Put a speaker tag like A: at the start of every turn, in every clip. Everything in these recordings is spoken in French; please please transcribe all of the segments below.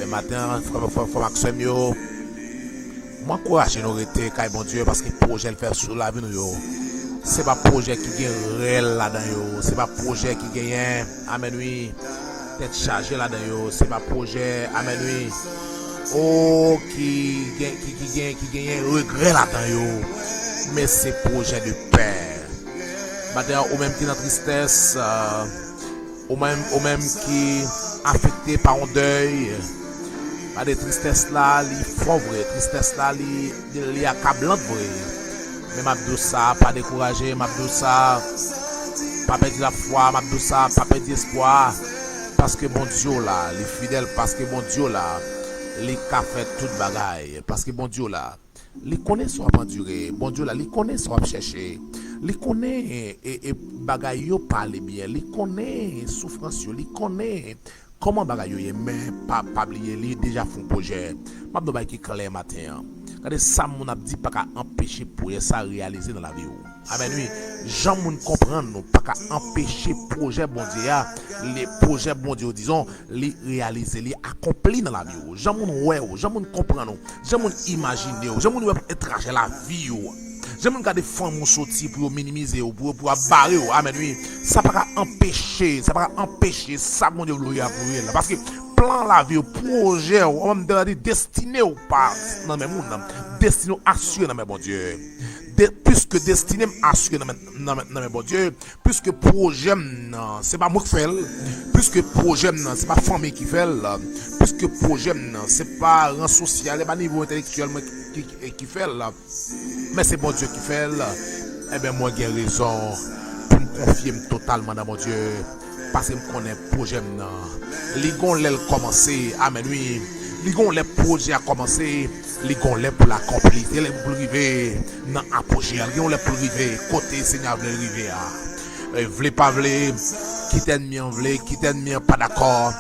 A: Le matin, frère Maxime, moi, courage, nous arrêter, bon Dieu, parce que le projet le fait sous la vie, nous. C'est pas projet qui est réel là-dedans, c'est pas projet qui gagne, amen, oui, tête chargée là-dedans, c'est pas projet, amen, oui, oh, qui gagne regret là-dedans, mais c'est projet de paix. D'ailleurs, ou même qui est dans tristesse, ou même qui affecté par un deuil, bah des tristesses là, li fort vrai, tristesse là, li accablant vrai. Mais m'abdou ça, pas découragé, m'abdou ça, pas perdre la foi, m'abdou ça, pas perdre espoir, parce que bon Dieu là, les fidèles, parce que bon Dieu là, les qu'a fait toute bagaille, parce que bon Dieu là, les connaît soit enduré, bon Dieu là, les connaît soit chercher. Li connaît et bagay yo parle bien, li connaît souffrance yo, li connaît comment bagay yo est mais pas oublier li déjà font projet. M'a do bay ki clair matin. Regardez ça mon a dit pas qu'à empêcher pour ça réaliser dans la vie. Amen oui. Jean moun comprendre nous pas qu'à empêcher projet bon Dieu les projets bon Dieu disons les réaliser, les accomplir dans la vie. Jean moun ouais, Jean moun comprendre nous, Jean moun imaginer, Jean moun étranger la vie. J'aime regarder femmes mon sorti pour minimiser ou pour barrer amen oui ça pas empêcher ça mon Dieu gloire pour elle parce que plan la vie projet on me dit destiné ou pas dans même monde destiné assuré dans mes bon Dieu puisque destiné assuré dans mes bon Dieu puisque projet c'est pas moi qui fait puisque projet c'est pas famille qui fait puisque projet c'est pas rang social c'est pas niveau intellectuel qui fait là mais c'est bon Dieu qui fait là eh bien moi j'ai raison pour me confier totalement dans mon Dieu parce que je connais projet les gon l'aile commencer amen oui les gon les projets à commencer les gon les pour l'accomplir les pour arriver dans apogée les gon les pour arriver côté Seigneur veut arriver à vle pas vle quitte ennemi en vle quitte ennemi pas d'accord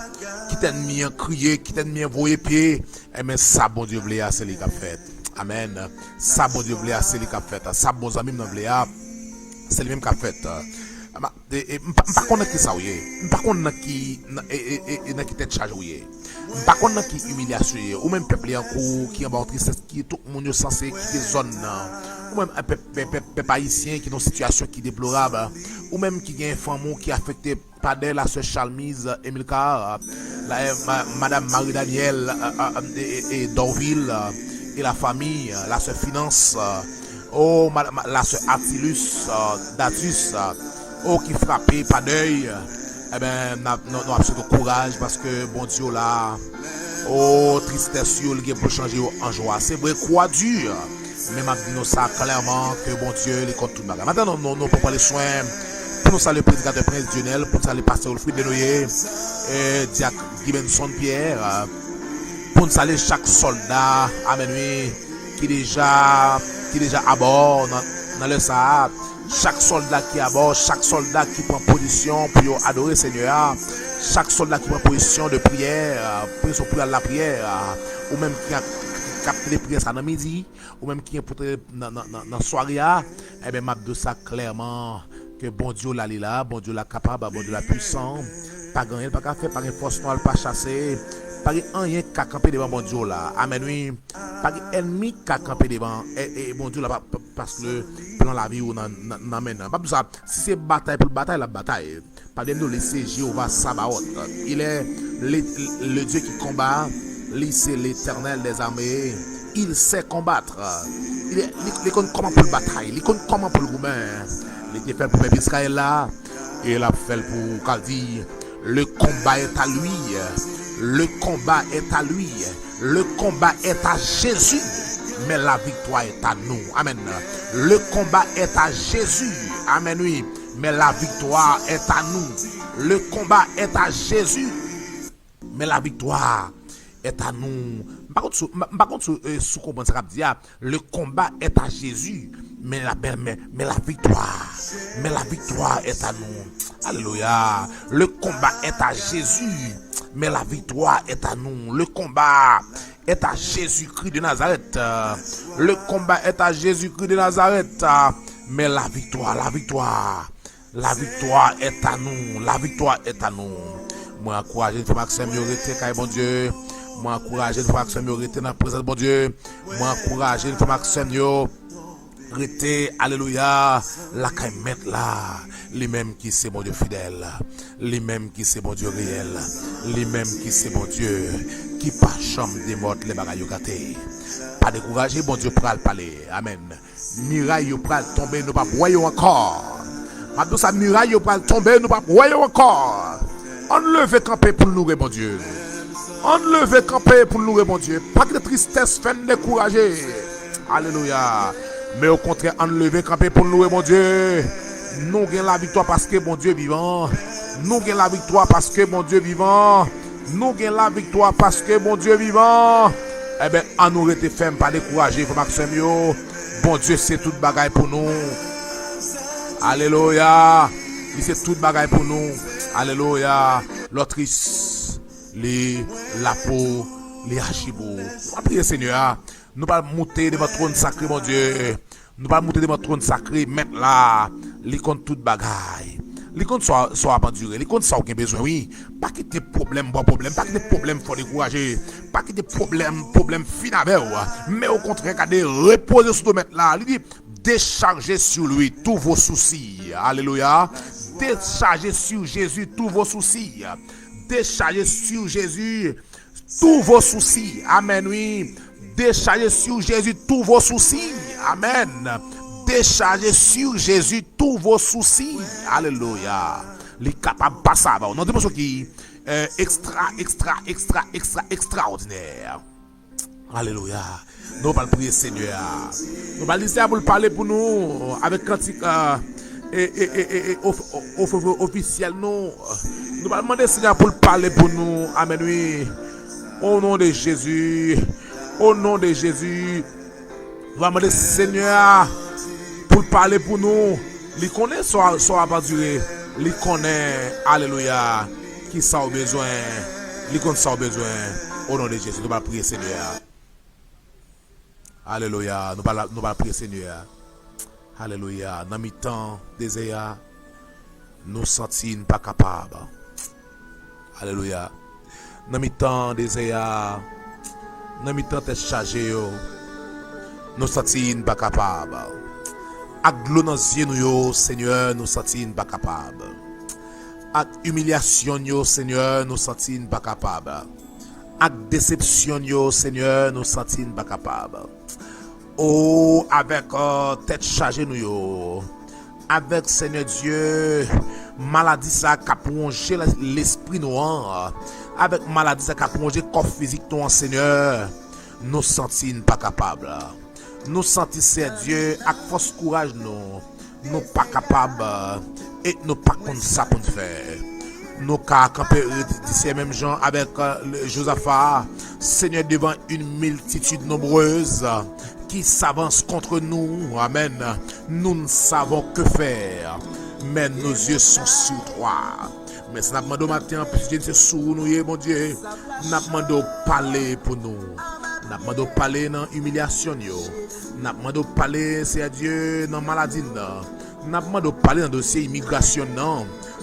A: quitte ennemi en crier quitte ennemi voyer pied et mais ça bon Dieu veut c'est lui qui a fait amen ça bon Dieu veut c'est lui qui a fait ça bon ami non veut c'est lui même qui a fait par contre qui ça oui par contre qui tête charge oui par contre qui humiliation ou même peuple en cours qui en bas tristesse qui tout le monde censé quitter zone ou même peuple haïtien qui dans situation qui déplorable ou même qui gagne femme qui affecté par la sœur Chalmise Emilka madame Marie Daniel et Dorville et la famille la sœur Finance la sœur Attilus Datus qui frappé par deuil eh ben nous absolument courage parce que bon Dieu là tristesse il peut changer en joie c'est vrai quoi dur mais m'a dit nous ça clairement que bon Dieu les compte tout bagarre maintenant nous pour prendre les soins pour nous saluer le prédicateur Prince Dionel pour saluer le pasteur Wilfried Denoyer et Diacre Gibenson Pierre pour nous saluer chaque soldat amen oui qui déjà à bord dans le Sahara chaque soldat qui est à bord, chaque soldat qui prend position pour adorer Seigneur, chaque soldat qui prend position de prière, position pour la prière, ou même qui a capté les prières ça dans midi, ou même qui est pour dans soirée, eh bien, m'a de ça clairement que bon Dieu là, bon Dieu là capable, bon Dieu là puissant, pas gagner, pas qu'à faire, pas une force noire, pas chasser. Pas rien qu'à camper devant bon Dieu là. Amen oui. Pas ennemi qu'à camper devant et bon Dieu là parce que le plan la vie ou n'amène. Pas pour ça. Si c'est bataille pour bataille la bataille. Pas de nous laisser Jéhovah Sabaoth. Il est le Dieu qui combat. Il c'est l'Éternel des armées. Il sait combattre. Il connaît comment pour le bataille. Il connaît comment pour le gouvernement. Il a fait pour Israël là. Et il a fait pour Caldi. Le combat est à lui. Le combat est à lui. Le combat est à Jésus. Mais la victoire est à nous. Amen. Le combat est à Jésus. Amen. Oui. Mais la victoire est à nous. Le combat est à Jésus. Mais la victoire est à nous. Par contre, sous comprendre ça dit, le combat est à Jésus. Mais la victoire est à nous. Alléluia. Le combat est à Jésus. Mais la victoire est à nous. Le combat est à Jésus-Christ de Nazareth. Le combat est à Jésus-Christ de Nazareth. Mais la victoire est à nous. La victoire est à nous. Moi, encouragé, Maxime, bon Dieu. Moi encourager frère Maxime yo rester dans la présence de bon Dieu. Moi encourager frère Maxime yo rester alléluia la kay mettre là. Lui-même qui c'est mon Dieu fidèle, lui-même qui c'est mon Dieu réel, lui-même qui c'est mon Dieu qui pas chambre des morts les bagailles gâtés. Pas décourager, bon Dieu pral parler. Amen. Miraille pral tomber, nous pas voyer encore. Maintenant ça muraille pral tomber, nous pas voyer encore. On leve camper pour nous, bon Dieu. On leve camper pour nous, bon Dieu. Pas de tristesse, fait décourager. Alléluia. Mais au contraire, on leve camper pour nous, bon Dieu. Nous gagnons la victoire parce que bon Dieu vivant. Nous gagnons la victoire parce que bon Dieu vivant. Nous gagnons la victoire parce que bon Dieu vivant. Eh bien, on nous été ferme, pas décourager, faut Maxime yo. Bon Dieu, c'est toute bagaille pour nous. Alléluia. Il c'est toute bagaille pour nous. Alléluia. L'autrice, la peau, les hachibou. On prie Seigneur. Nous pas monter devant trône sacré, mon Dieu. Nous pas monter devant trône sacré, mettre là, les comptes toute bagaille. Les comptes soit abandonnés, les comptes sont aucun besoin, oui. Pas qu'il y ait problème, pas qu'il y ait problème, faut décourager. Pas qu'il y ait problème fin avec vous. Mais au contraire, regardez, reposez sur le mettre là. Il dit, déchargez sur lui tous vos soucis. Alléluia. Déchargez sur Jésus tous vos soucis. Déchargez sur Jésus tous vos soucis. Amen, oui. Déchargez sur Jésus tous vos soucis. Amen. Déchargez sur Jésus tous vos soucis. Alléluia. Les capables de passer. On a des choses qui extraordinaire. Alléluia. Nous allons prier Seigneur. Nous allons dire pour parler pour nous avec cantique officiel. Nous allons demander Seigneur pour parler pour nous. Amen. Oui. Au nom de Jésus. Au nom de Jésus. Nous allons demander Seigneur pour parler pour nous. Il connaît soit pas durer. Il connaît. Alléluia. Qui ça a besoin. Il connaît ça a besoin. Au nom de Jésus. Nous allons prier Seigneur. Alléluia. Nous allons prier Seigneur. Alléluia. Dans le temps désert, nous sentons pas capables. Alléluia. Dans le temps désert, dans le temps chargé, nous sentons pas capables. Avec l'eau dans les yeux, Seigneur, nous sentons pas capables. Avec humiliation, Seigneur, nous sentons pas capables. Avec déception, Seigneur, nous sentons pas capables. Oh, avec tête chargée, nous, avec Seigneur Dieu, maladie ça qui a plongé l'esprit noir, avec maladie ça qui a plongé le corps physique noir, Seigneur, nous sentons pas capables. Nous sentons, Seigneur Dieu, avec force courage, nous pas capables et nous pas comme ça pour faire. Nous camper ces mêmes gens avec Josaphat, Seigneur, devant une multitude nombreuse qui s'avance contre nous. Amen. Nous ne savons que faire, mais nos yeux sont sur toi. Mais ça n'a pas demandé matin, puisque c'est sur nous, mon Dieu. N'a pas demandé parler pour nous. N'a pas demandé parler dans l'humiliation. N'a pas demandé parler, c'est Dieu, dans la maladie. N'a pas demandé parler dans le dossier immigration.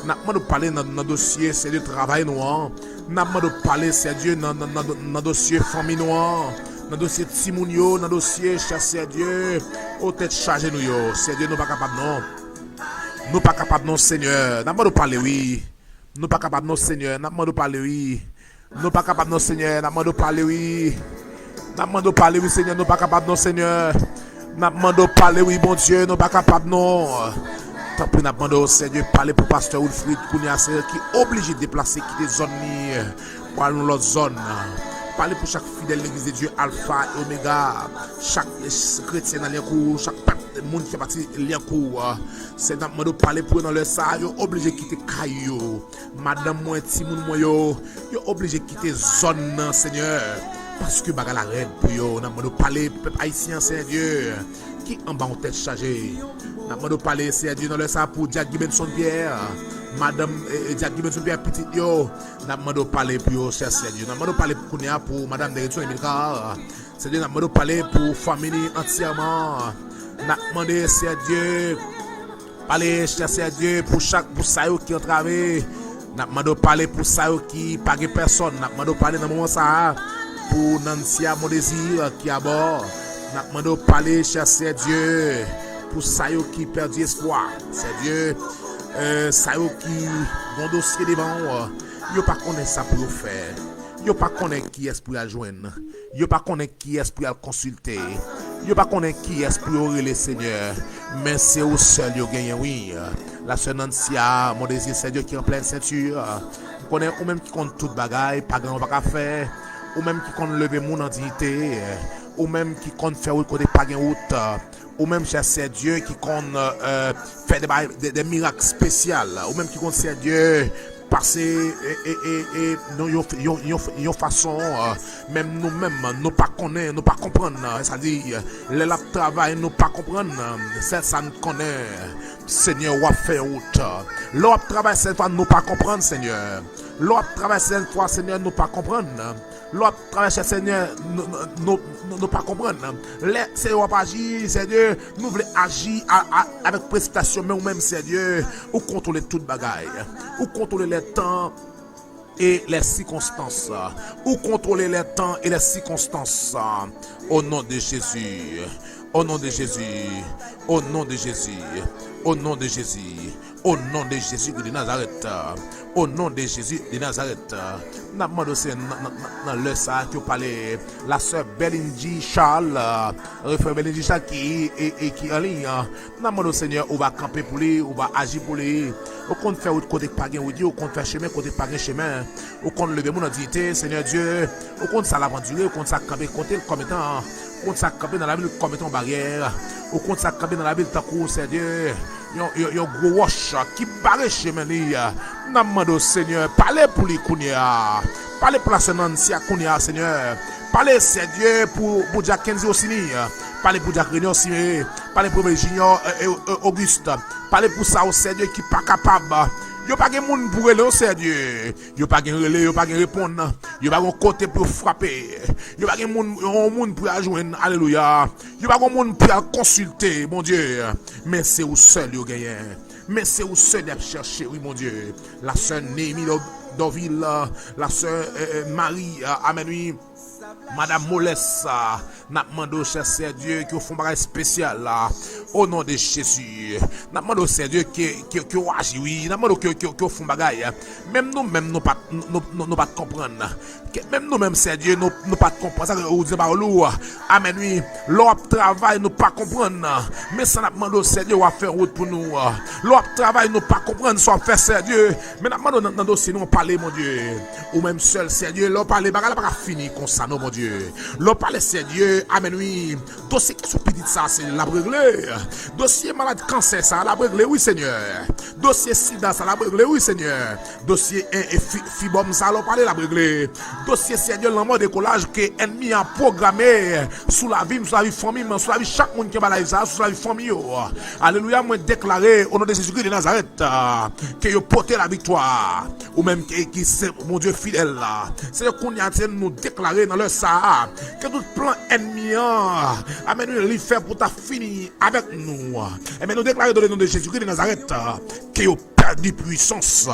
A: N'a pas demandé parler dans le dossier c'est le travail noir. N'a pas demandé parler, c'est Dieu, dans le dossier famille noire. Dans le dossier Timounio, dans le dossier chasser Dieu, aux têtes chargées nous, c'est Dieu, nous pas capable non. Nous pas capable non, Seigneur. N'a pas de parler, oui. Nous pas capable non, Seigneur. N'a pas de parler, oui. Nous pas capable non, Seigneur. N'a pas de parler, oui. N'a pas de parler, oui, Seigneur. Nous pas capable non, Seigneur. N'a pas de parler, oui, bon Dieu. Nous pas capable non. Tant pis, n'a pas de Seigneur parler pour pasteur Wilfried Kounia, qui est obligé de déplacer qui des zones pour aller dans l'autre zone. Parler pour chaque fidèle l'église de Dieu, Alpha et Oméga, chaque chrétien dans les cours, chaque monde qui fait partie des cours. C'est dans le parler pour dans le ça, yo obligé de quitter Caillou. Madame moi, Timoun moi yo obligé de quitter zone, Seigneur. Parce que baga la reine pour yo, n'a pas parler peuple haïtien, Seigneur Dieu, qui en bas en tête chargée. N'a pas parler, Seigneur Dieu, dans le ça pour Jack Gibenson Pierre. Madame Jack Gibenson Pierre petit yo, n'a pas parler pour yo, cher Seigneur Dieu. N'a pas parler pour Kounia pour Madame Derrickson Emilka. Seigneur, n'a pas parler pour famille entièrement. N'a demandé, Seigneur Dieu, parler, cher Seigneur Dieu, pour chaque pour ça qui entravé. N'a pas parler pour ça qui pas personne. N'a pas parler dans moment ça. pour Nancy, mon désir qui a bord. N'a demandé parler, cher Dieu, pour ça qui perd espoir. C'est Dieu, ça qui bon dossier devant. Yo pas connaît ça pour faire. Yo pas connaît qui est pour la joindre. Yo pas connaît qui est pour la consulter. Yo pas connaît qui est pour orer le Seigneur. Mais c'est au seul yo gagne oui. La sœur Nancy, mon désir c'est Dieu qui en pleine ceinture. Vous connaissez ou même qui compte toute bagaille, pas grand pas faire. Ou même qui compte lever mon en dignité. Ou même qui compte faire autre côté pas gain route. Ou même c'est Dieu qui compte faire des miracles spéciaux. Ou même qui compte c'est Dieu passer et une façon même nous-mêmes nous pas connaître nous pas comprendre c'est-à-dire les la travail nous pas comprendre c'est ça nous connaît Seigneur ou fait route l'autre travail cette fois nous pas comprendre Seigneur l'autre travail cette fois Seigneur nous pas comprendre l'autre travail Seigneur nous pas comprendre c'est ou pas agir Seigneur nous voulons agir avec prestation mais ou même Seigneur ou contrôler toute bagaille ou contrôler les temps et les circonstances ou contrôler les temps et les circonstances au nom de Jésus au nom de Jésus au nom de Jésus au nom de Jésus au nom de Jésus de Nazareth au nom de Jésus de Nazareth n'a demandé dans le ça que parler la sœur Belinji Charles frère Belinji Charles qui en ligne n'a demandé au Seigneur on va camper pour lui on va agir pour lui au compte faire autre côté pas gain au compte faire chemin côté pas gain chemin au compte lever mon dignité Seigneur Dieu au compte ça l'aventurer au compte ça camper côté comme étant au compte ça camper dans la ville comme étant barrière au compte ça camper dans la ville tant que Seigneur yon gros wash qui barre chemin li n'a demandé au Seigneur parler pour lui kounia parler pour la Nancy kounia Seigneur parler c'est Dieu pour Jack Kenzie aussi parler pour Jack Réunion aussi parler pour Junior Auguste parler pour ça au Seigneur qui pas capable yo pas gen moun pour relé au Seigneur yo pas gen relé yo pas gen répondre yo pas gon côté pour frapper yo pas gen moun pour joindre alléluia yo pas gon moun pour consulter mon Dieu mais c'est au seul yo gagne mais c'est au seul à chercher oui mon Dieu la sœur Némi Doville la sœur Marie amen oui Madame Molessa n'a demandé au cher Dieu qui font bagage spécial là au nom de Jésus n'a demandé au cher Dieu qui agit oui n'a demandé qui font bagage même nous pas comprendre même nous même c'est Dieu nous pas comprendre ça ou dire par lourd amen oui l'autre travail nous pas comprendre mais ça n'a demandé au cher Dieu va faire route pour nous l'autre travail nous pas comprendre soit faire c'est Dieu mais n'a demandé dans dossier nous parler mon Dieu ou même seul c'est Dieu l'on parler bagage pas fini comme ça non mon Dieu l'on parle c'est Dieu amen oui dossier qui sous petit ça c'est la régler dossier malade cancer ça la régler oui Seigneur dossier sida ça la régler oui Seigneur dossier fibome ça l'on parler la régler dossier Seigneur l'amour décollage que ennemi a programmé sous la vie famille sous la vie chaque monde qui va la ça sous la vie famille alléluia moi déclarer au nom de Jésus-Christ de Nazareth que yo porter la victoire ou même qui c'est mon Dieu fidèle là c'est qu'on y a nous déclarer dans le ça que tout plan ennemi amen lui fait pour ta fini avec nous et nous déclarer dans le nom de Jésus-Christ de Nazareth que yo perdu puissance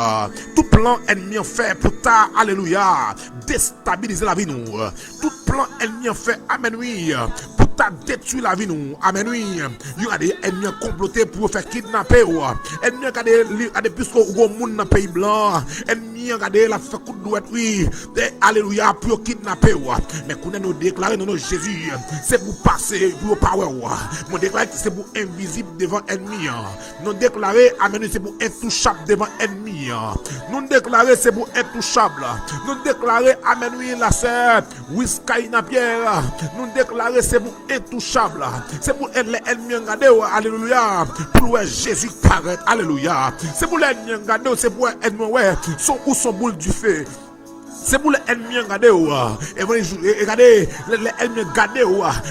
A: tout plan ennemi fait pour ta alléluia déstabiliser la vie nous tout plan ennemi fait amen oui pour ta détruire la vie nous amen oui il y a des ennemis complotés pour faire kidnapper ennemi a des plus gros monde dans pays blanc ennemi a la fait coup de douette oui alléluia pour kidnapper mais qu'on nous déclarer dans Jésus c'est pour passer pour power mon déclarer c'est pour invisible devant ennemi nous déclarer amen c'est pour intouchable devant ennemi nous déclarer c'est pour intouchable nous déclarer amen oui la sœur Wiskaina Pierre nous déclarer c'est pour intouchable c'est pour les ennemis regarder alléluia pour Jésus paraître alléluia c'est pour les ennemis regarder c'est pour ennemis ouais son boule du feu c'est pour les ennemis regarder et regardez les ennemis regarder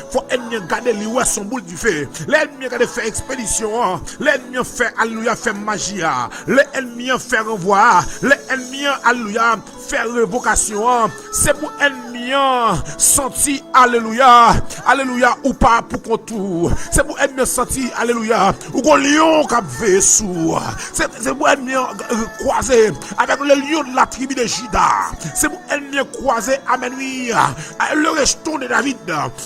A: faut ennemis regarder lui ouais son boule du feu les ennemis regarder faire expédition les ennemis faire alléluia faire magie les ennemis faire renvoi les ennemis alléluia faire révocation c'est pour ennemis ennemi senti, alléluia, alléluia, ou pas pour contour. C'est pour ennemi senti, alléluia, ou qu'on lion qui a veillé sous. C'est pour ennemi croisé avec le lion de la tribu de Juda. C'est pour ennemi croisé, amen, oui, le rejeton de David.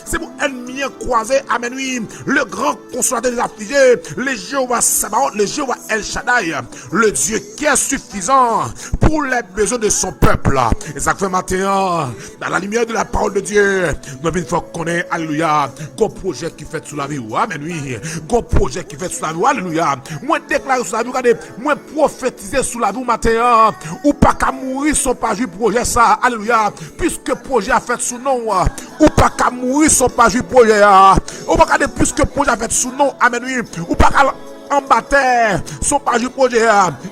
A: C'est pour ennemi croisé, amen, oui, le grand consolateur des affligés, le Jéhovah Sabaoth, le Jéhovah El Shaddai, le Dieu qui est suffisant pour les besoins de son peuple. Et ça fait matin, dans la lumière de la parole de Dieu, nous avons une fois qu'on est, alléluia, gros projet qui fait sous la vie, amen, oui, gros projet qui fait sous la vie, alléluia. Moi déclare sous la vie, regardez, moi prophétiser sous la vie matin, ou pas qu'à mourir son pas du projet ça, alléluia, puisque projet a fait sous nom, ou pas qu'à mourir son pas du projet, ou pas qu'à puisque projet a fait sous nom, amen, oui, ou pas qu'à en bataille, son pas du projet.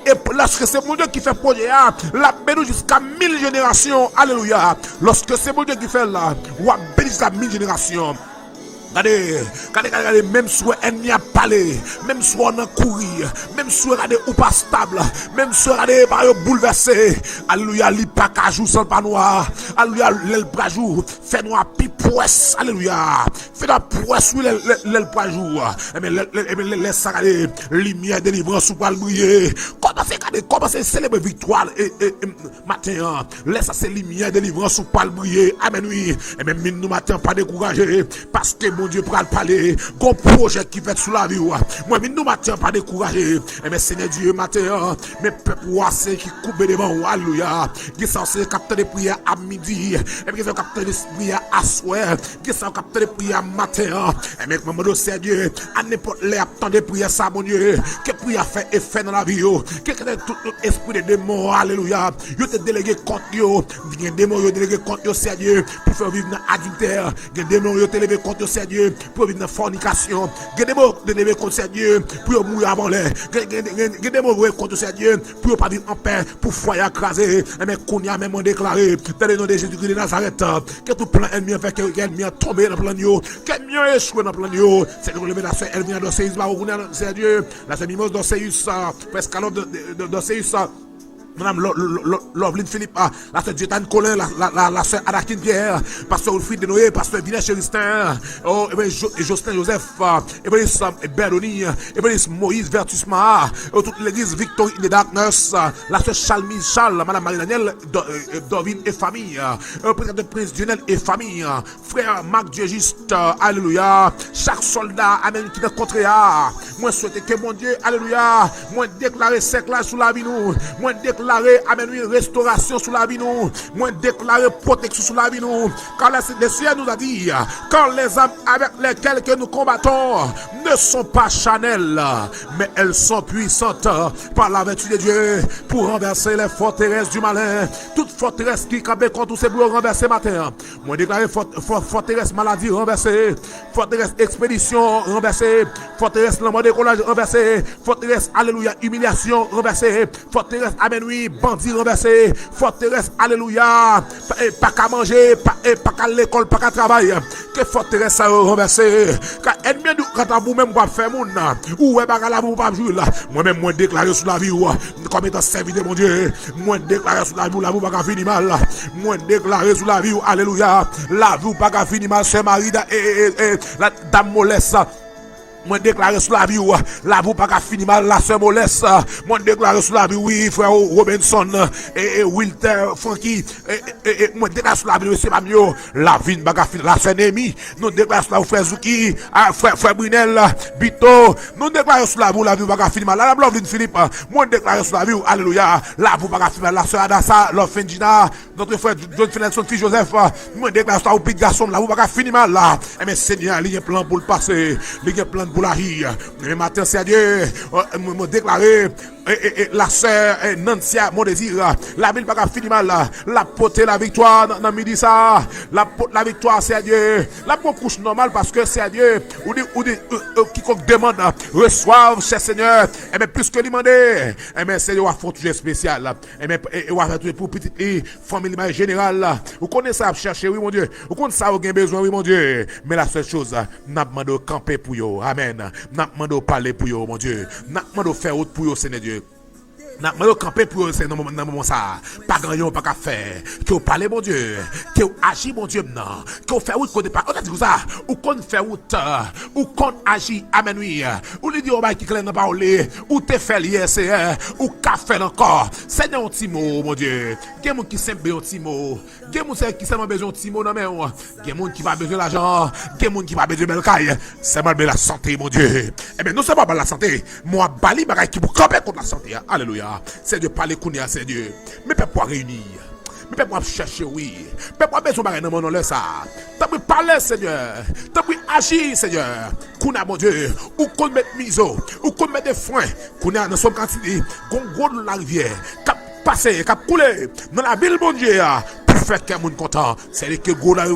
A: Et lorsque c'est mon Dieu qui fait projet, la béni jusqu'à 1000 générations. Alléluia. Lorsque c'est mon Dieu qui fait là, ou a béni jusqu'à 1000 générations. Regardez, même si l'ennemi a parlé, même si on a couru, même si on pas stable, même si on pas bouleversé, alléluia, li pas qu'à jouer sans pas noir, alléluia, l'el pas jour, fait noir pi poisse, alléluia, fait la poisse ou l'el pas jour, mais laisse ça regarder, lumière délivrance sous pas le briller, commencez à célébrer victoire et matin, laisse ça lumière délivrance sous pas le briller, amen oui, et même nous matin pas décourager, parce que mon Dieu pour parler, gon projet qui fait sous la vie. Moi, nous matin pas décourager. Et mais Seigneur Dieu, matin, mes peuples c'est qui coupe devant, alléluia. Qui sont ces capteurs de prière à midi. Et puis qui sont capteurs de prière à soir. Qui sont capteurs de prière matin. Et mais maman Seigneur Dieu, à n'importe l'air temps de prière ça, mon Dieu. Que prière fait effet dans la vie. Que tout esprit de démon, alléluia. Yo te délégué contre yo. Des démons yo délégué contre yo, Seigneur Dieu, pour faire vivre dans adultère. Des démons yo te levé contre Seigneur Dieu pour vivre dans fornication. Des démons te levé contre Seigneur Dieu pour mourir avant l'air. Des démons contre Seigneur Dieu pour pas vivre en paix, pour foyer écrasé. Mais qu'on y a même déclaré dans le nom de Jésus-Christ de Nazareth que tout plan ennemi fait que l'ennemi a tombé dans le plan yo, que l'ennemi a échoué dans le plan yo. C'est que le la soeur elle vient d'Océus, Seigneur Dieu, la sœur Mimos d'Océus, presque alors d'Océus. Madame Loveline Philippe, la sœur Diétane Colin, la sœur Anakin Pierre, pasteur Wilfried de Noé, pasteur Vinet Chéristin, Justin Joseph, Ebelis Berdoni, Ebelis Moïse Vertus Maha, toute l'église Victory in the Darkness, la sœur Charles Michal, madame Marie-Daniel, Dovine et famille, président de Prince Dionel et famille, frère Marc Dieu juste, alléluia, chaque soldat, amen, qui est contre moi souhaite que mon Dieu, alléluia, moi déclarer séclage sous la vie nous, moi déclarer amen oui restauration sous la vie nous, moi déclarer protection sous la vie nous, car le Seigneur nous a dit, quand les âmes avec lesquelles que nous combattons ne sont pas charnelles, mais elles sont puissantes par la vertu de Dieu pour renverser les forteresses du malin. Toute forteresse qui campait contre ces bourgs renversés matin, moi déclarer forteresse maladie renversée, forteresse expédition renversée, forteresse l'amour décollage renversée, forteresse alléluia humiliation renversée, forteresse amen oui bandit renversé, forteresse alléluia pas qu'à manger, pas qu'à l'école, pas qu'à travail, que forteresse a renversé, car ennemi quand vous même pas faire moun ou ouais pas là vous pas jouer là, moi même moi déclarer sur la vie comme étant serviteur mon Dieu, moi déclarer sur la vie la vous pas finir mal, moi déclarer sur la vie alléluia la vie pas finir mal, c'est Marida et la dame Molesse. Moi déclarer sur la vie la vous pas fini mal, la sœur Molesse. Moi déclarer sur la vie oui frère Robinson et Wilter Frankie et moi déclarer sur la vie c'est pas mieux la vie pas fini, la sœur Némi nous déclarer sur la vie frère Zouki frère Brunel Bito nous déclarer sur la vie pas fini mal, la Loveline Philippe moi déclarer sur la vie alléluia la vous pas fini mal, la sœur Adassa Lofendina notre frère John Finelson fils Joseph moi déclarer sur la vie garçon la vous pas fini mal là mais Seigneur il y a plan pour le passer, il y a plan pour la vie. Mais matin, c'est Dieu, me déclarer, la sœur Nantia, mon désir, la ville pas fini mal, la porter la victoire dans midi ça, la victoire, c'est Dieu, la couche normale parce que c'est Dieu, ou quiconque demande, reçoive, cher Seigneur, et bien plus que demander, et bien Seigneur, va faire tout spécial, et bien, va faire tout pour petite famille générale, vous connaissez ça, chercher, oui, mon Dieu, vous connaissez ça, vous avez besoin, oui, mon Dieu, mais la seule chose, n'a demandé de camper pour vous, amen. N'a demandé de parler pour vous, mon Dieu. N'a demandé de faire autre pour vous, Seigneur Dieu. N'a pas campé pour c'est dans moment ça. Pas grand pas qu'à faire. Que vous parlez mon Dieu, que vous agissez mon Dieu non. Que vous faites route côté pas. On a dit ça. Ou qu'on fait route, ou qu'on agit amen oui. Ou lui dit on va qui clair dans parole, ou te fait lier c'est ou qu'a fait encore. C'est un petit mot mon Dieu. Gen moun qui simple un petit mot. Gen moun qui seulement besoin un petit mot non mais gen moun qui va besoin l'argent, gen moun qui va besoin belle caille. C'est mal la santé mon Dieu. Eh bien non seulement la santé, moi bali bagay qui vous camper contre la santé. Alléluia. C'est Dieu parler kounia, c'est Dieu. Mais peuple réunir. Mais peuple chercher, oui. Peuple besoin de dans mon nom, ça. T'as pu parler, Seigneur. T'as pu agir, Seigneur. Kounia, mon Dieu. Ou qu'on mette miso. Ou qu'on mette des foins. Kounia, dans son quantité. Qu'on gros de la rivière. Cap passer, cap couler. Dans la ville, mon Dieu. Pour faire qu'un monde content. C'est que gros la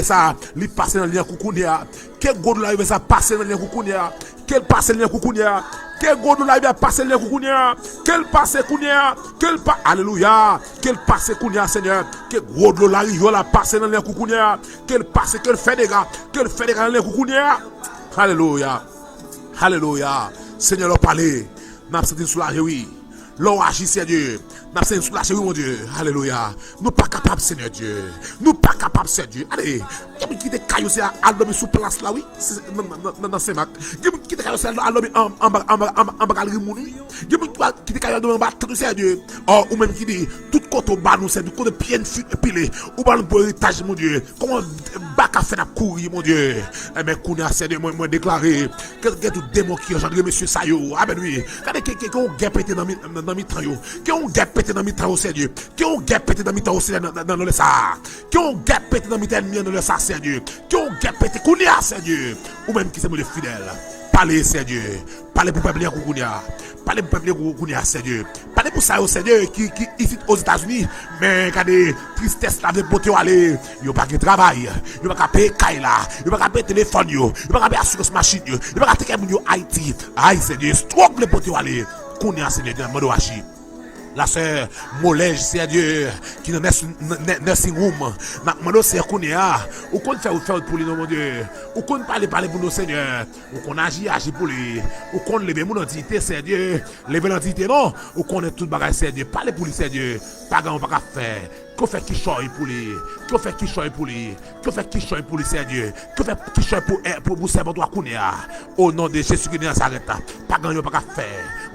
A: ça. Lui passer dans le lien koukounia. Quel gros de la rivière ça passer dans le lien koukounia. Quel passe le lien koukounia. Quel go de la vie a passé le koukounia. Quel passe kounia. Quel pas. Alléluia. Quel passe kounia, Seigneur. Quel gros de la vie a passé dans le koukounia. Quel passe, quel fait des gars. Quel fait des gars dans le koukounia. Alléluia. Alléluia. Seigneur, l'on parle. N'a pas senti soulagé, oui. L'on agit, Seigneur. N'a pas senti soulagé, oui, mon Dieu. Alléluia. Nous pas capables, Seigneur Dieu. Nous pas capables, Seigneur Dieu. Allez. Qui te caillou, c'est à dormir sous place là, oui. Dans ces macs. Qui te caillou, c'est à dormir en bagalerie mouni. Qui te caillou, en bas, tout c'est Dieu. Oh, ou même qui dit, tout côté au bas, nous, c'est du côté pied pilé. Ou bas, le héritage, mon Dieu. Comment bac à faire à courir, mon Dieu. Eh bien, Kounia, c'est de moi déclaré. Que tout démon qui engendre, monsieur Sayo. Ah ben oui. Regardez, qui ont guère pété dans mi temps, qui ont guère pété dans mi temps, c'est Dieu. Qui ont guère pété dans mi temps, c'est dans le ça. Qui ont guère pété dans mi temps, dans le ça. C'est Dieu, qui ont pété Kounia, c'est Dieu, ou même qui sont les fidèles. Parlez, c'est Dieu, parlez pour peuple Kounia, parlez pour peuple Kounia, c'est Dieu, parlez pour ça, c'est Dieu, qui ici aux États-Unis, mais regardez, tristesse là, de poter aller, il n'y a pas de travail, il n'y a pas de payer Kaila, il n'y a pas de payer téléphone, il n'y a pas de payer assurance machine, il n'y a pas de payer Haïti, aïe, c'est Dieu, stroke le poter aller, Kounia, c'est Dieu, dans le mode washi. La sœur Molège, c'est Dieu, qui est dans nursing room. Maintenant, c'est Kounia. Ou qu'on fait pour lui, mon Dieu. Ou qu'on parle pour nos seigneurs. Ou qu'on agit pour lui. Ou qu'on lève mon entité, c'est Dieu. Lève l'entité, non. Ou qu'on est tout bagage, c'est Dieu. Parlez pour lui, c'est Dieu. Pas grand, pas faire. Qu'on fait qui choisit pour lui. Qu'on fait qui choisit pour lui. Qu'on fait qui choisit pour lui, c'est Dieu. Qu'on fait qui choisit pour vous servir toi, Kounia. Au nom de Jésus qui s'arrête. Pas grand, pas faire.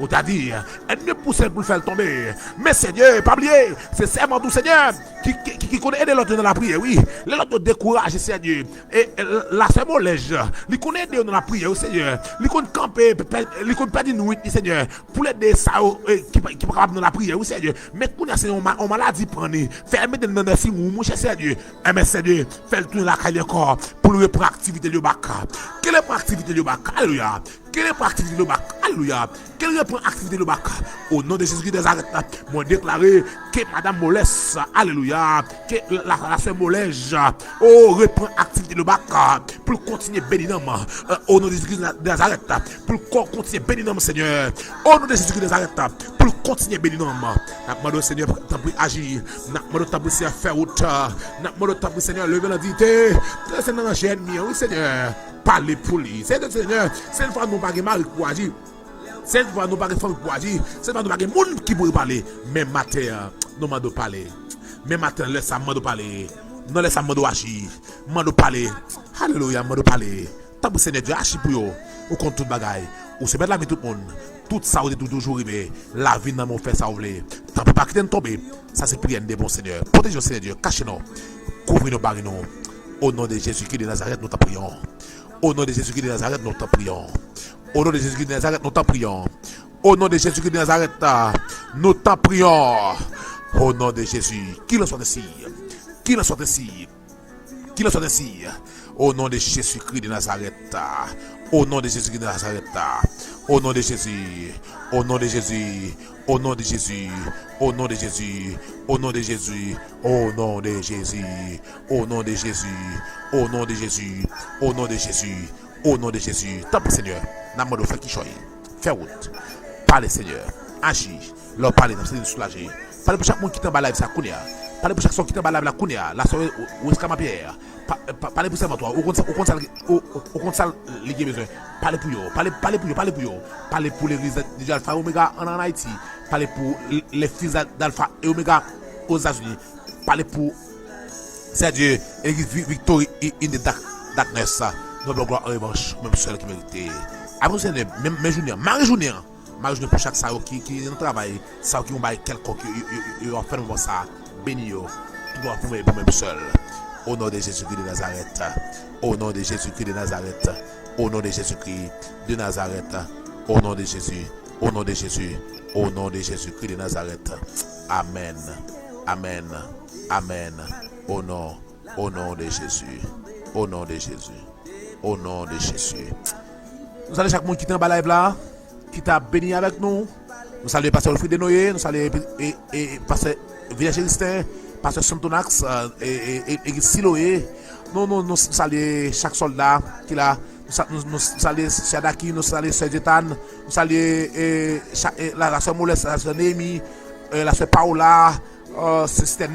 A: Ou t'as dit, elle me pousse pour le faire tomber. Mais Seigneur, pas oublier, c'est seulement tout Seigneur qui connaît aider l'autre dans la prière, oui. L'autre décourage, Seigneur. Et la sœur Molège, il connaît aider dans la prière, Seigneur. Il connaît camper, il connaît pas dire nous, Seigneur. Pour l'aider ça, qui pas capable dans la prière, oui, Seigneur. Mais qu'on a on maladie prendre, faire mettre dans le signe, mon cher Seigneur. Mais Seigneur, faire tourner la caille encore pour lui reprendre activité de Baka. Quelle est l'activité de Baka? Alléluia. Quelle est l'activité de Baka? Alléluia. Quelle est l'activité de Baka? Au nom de Jésus de Nazareth, moi déclaré que Madame Molès, alléluia, que la sœur Molège, reprend activité de Baka pour continuer béninam. Au nom de Jésus de Nazareth, pour continuer béninam, Seigneur. Au nom de Jésus de Nazareth, pour continuer béninam. N'a Seigneur, t'as pris agir. N'a t'as pris faire route. N'a t'as pris Seigneur lever l'entité. C'est dans la ennemi, oui Seigneur. Parlez pour lui. C'est le Seigneur. C'est une fois nous pas mal pour agir. C'est une fois nous pas femme pour agir. C'est une fois nous pas monde qui pour parler. Même matin, nous m'en parler. Même matin, laisse moi parler. Non laisse moi agir. M'en parler. Alléluia, m'en parler. T'as pour Seigneur Dieu agir pour vous. Au compte toute bagaille. Ou se mettre la vie tout le monde. Tout ça ou toujours arrivé. La vie dans mon fait ça ou voulez. T'as pas quitter tomber. Ça c'est prière de bon Seigneur. Protégez Seigneur Dieu. Cachez-nous. Couvrez nos barils. Au nom de Jésus-Christ de Nazareth, nous t'en prions. Au nom de Jésus-Christ de Nazareth, nous t'en prions. Au nom de Jésus-Christ de Nazareth, nous t'en prions. Au nom de Jésus-Christ de Nazareth, nous t'en prions. Au nom de Jésus, qu'il en soit ainsi. Qu'il en soit ainsi. Qu'il en soit ainsi. Au nom de Jésus-Christ de Nazareth. Au nom de Jésus-Christ de Nazareth. Au nom de Jésus. Au nom de Jésus. Au nom de Jésus. Au nom de Jésus. Au nom de Jésus. Au nom de Jésus. Au nom de Jésus. Au nom de Jésus. Au nom de Jésus. Au nom de Jésus. Tant pis Seigneur. N'a pas de fait qui choisit. Fais route. Parlez Seigneur. Agis. Leur parler. N'a pas soulager. Parlez pour chaque monde qui t'en bas live ça Kounia. Parlez pour chaque son qui t'en bas live la Kounia. La soirée où est-ce ma pierre. Parlez pour ça toi. Au compte ça les besoin. Parlez pour eux. Parlez pour eux. Parlez pour l'église de Alpha Omega en Haïti. parler pour les fils d'Alpha et Omega aux États-Unis, parler pour c'est Dieu, l'église Victory in the darkness, notre gloire en revanche, même seul qui mérite. Après, c'est même journée, Marie-Journée pour chaque ça qui est dans le travail, ça qui ont bail quelqu'un qui ont fait ça, béni, tout doit pour même seul. Au nom de Jésus-Christ de Nazareth, au nom de Jésus-Christ de Nazareth, au nom de Jésus-Christ de Nazareth, au nom de Jésus, au nom de Jésus, au nom de Jésus-Christ de Nazareth. Amen, amen, amen. Au nom de Jésus, au nom de Jésus, au nom de Jésus. Nous saluons chaque monde qui est en bas live là, qui t'a béni avec nous. Nous saluons Pasteur Alfred Denoyer, nous saluons Pasteur Village Justin, Pasteur Santonax et Siloé. Nous saluons chaque soldat qui là. Nous saluons Siadaki, nous saluons Sergetan, nous saluons la soeur Molès, la soeur Némi, la soeur Paola, c'était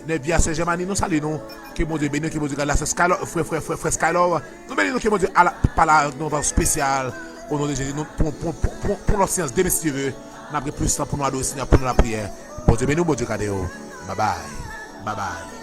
A: Nevia Saint-Germani, nous saluons que mon Dieu béni, que mon Dieu la soeur frère Skylor, nous bénissons que mon Dieu par la notre spécial au nom de Jésus, pour notre séance de messieurs, nous avons plus de temps pour nous adorer, Seigneur, pour nous la prière. Bon Dieu béni, bon Dieu cadéo. Bye bye. Bye bye.